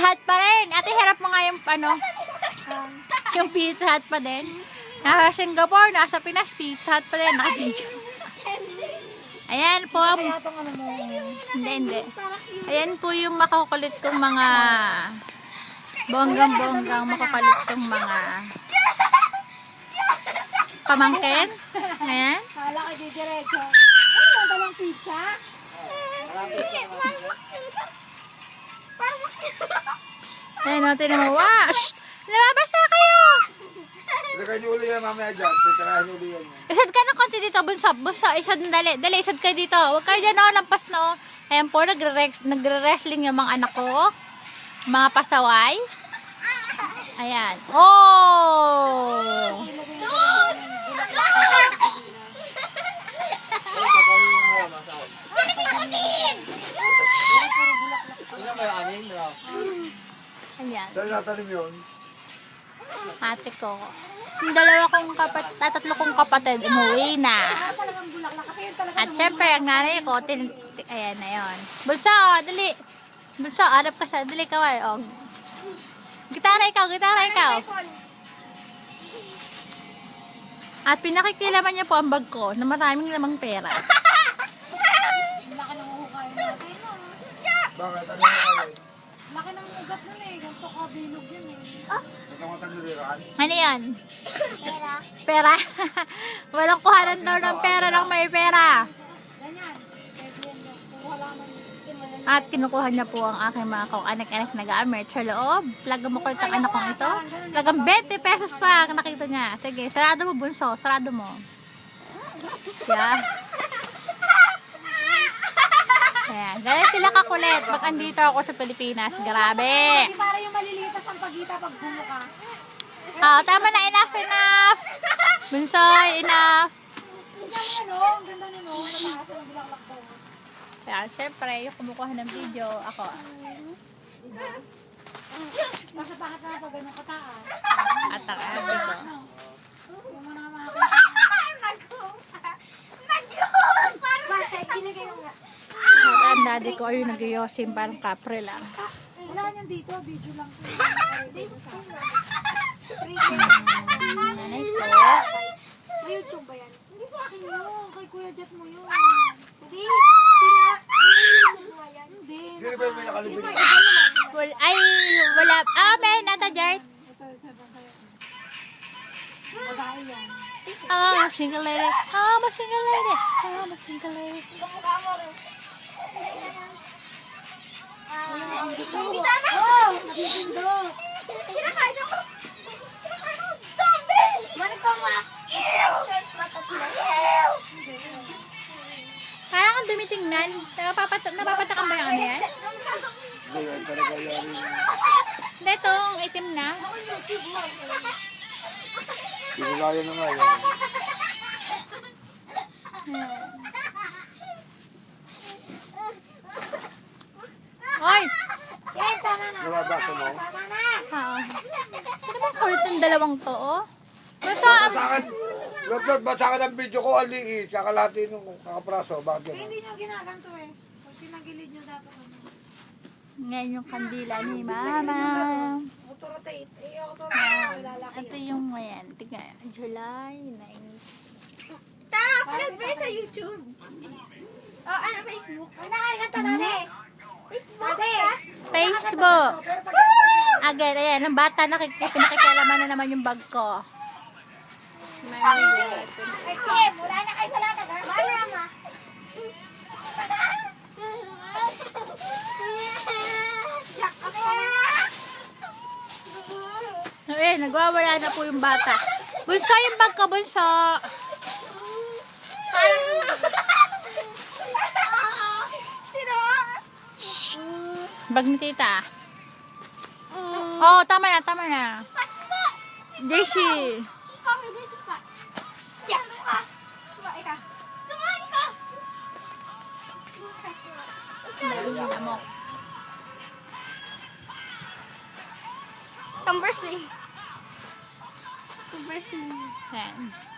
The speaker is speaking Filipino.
Hut pa rin. Ate, harap mo nga yung ano. Yung Pizza Hut pa din. Nasa Singapore, nasa Pinas, Pizza Hut pa din. Naka-video. Ayan po. Hindi. Ayan po yung makukulit kong mga bonggang-bonggang makukulit kong mga pamangkin. Ayan. Kala ko didiretso. Ano ba lang pizza? Ayan o, tinan mo. Wow! Shhh! Lumabas na kayo! Ilagay niyo uli yan mamaya dyan. Titirahin uli yan. Isad ka ng konti dito, bunso. Isad, dali. Dali, isad kayo dito. Huwag kayo dyan o, lampas na o. Ayan po, nagre-wrestling yung mga anak ko. Mga pasaway. Ayan. Oh! Ano may anin? Ayan. Saan natanim yun? Ate ko. Yung tatlo kong kapatid, umuwi na. At syempre, ang nanay ko, ayan na yun. Bulso, dali. Bulso, harap ka sa, dali kaway. Oh. Gitara ikaw. At pinakikilaman niya po ang bag ko na maraming lamang pera. Bakit? Ano yung kayo? Laki ng ugat nun eh. Ganito ka bilog yun eh. Ito mo tagluliran? Ano yan? Pera? Walang kuhanan daw ng pera ng may pera. Ganyan. Pwede yan. Kuha lamang. At kinukuha niya po ang aking mga anak-anak na gamit sa loob. Talagang makulit ang anak kong ito. Talagang 20 pesos pa ang nakita niya. Sige, sarado mo bunso. Sarado mo. Yeah. Ayan. Ganyan sila kakulit. Bak andito ako sa Pilipinas. Grabe. Hindi para yung malilitas ang pagita pag bumo ka. Tama na. Enough. Bunso, enough. Tignan mo ano. Ang ganda nun oh. Nataas ang bulaklak ko. Kaya, syempre, yung kumukuha ng video, ako. Nasa pangat na pag ganun kataas. At ang abi ko. Yung mga makakita. Ilagay mo nga. At ang daddy ko ay nag-yosim parang kapre lang. Wala niyan dito. Video lang. Nanay ko. May YouTube ba yan? Hindi sa akin yun. Kay Kuya Jet mo yun. Hindi. Hindi. Hindi ba yung may nakalibig? Wala. May nata Jart. Ito, isa ba kayo? Babae yan. Single lady. Single lady. Single lady. Oh! Nabibindo! Kinakain ako! Kinakain ako! Zombie! Manito nga! Parang kang dumitingnan. Napapatakan ba yung ano yan? Hindi yan talaga yan. Hindi, itong itim na. Pinulayan na nga yan. Oy! Yan, tama na! Nababasa mo? Tama na! Oo. Ano bang kulit ng dalawang to, oh? Gusto, Basakan! Basakan ang video ko, aliit. Kakalati nung kakapraso. Bakit yan? Hindi nyo ginaganto eh. Pag pinagilid nyo dapat ano. ngayon yung kandila ni Mama. Auto-rotate. Auto-rotate. Lalaki Ito yung ngayon. Tingnan, July 9. upload ba sa YouTube? Oh, ano, Facebook? Ay, nakalimutan na rin. Facebook ka? Facebook. Again, ayan, ang bata pinakikialaman na naman yung bag ko. Ay, Kim, wala na kayo sa lahat. Wala ma. Nagwawala na po yung bata. Bunso, yung bag ko, bunso. Bag ni tita. Oh, tama na. JC. Conversely. Ayan.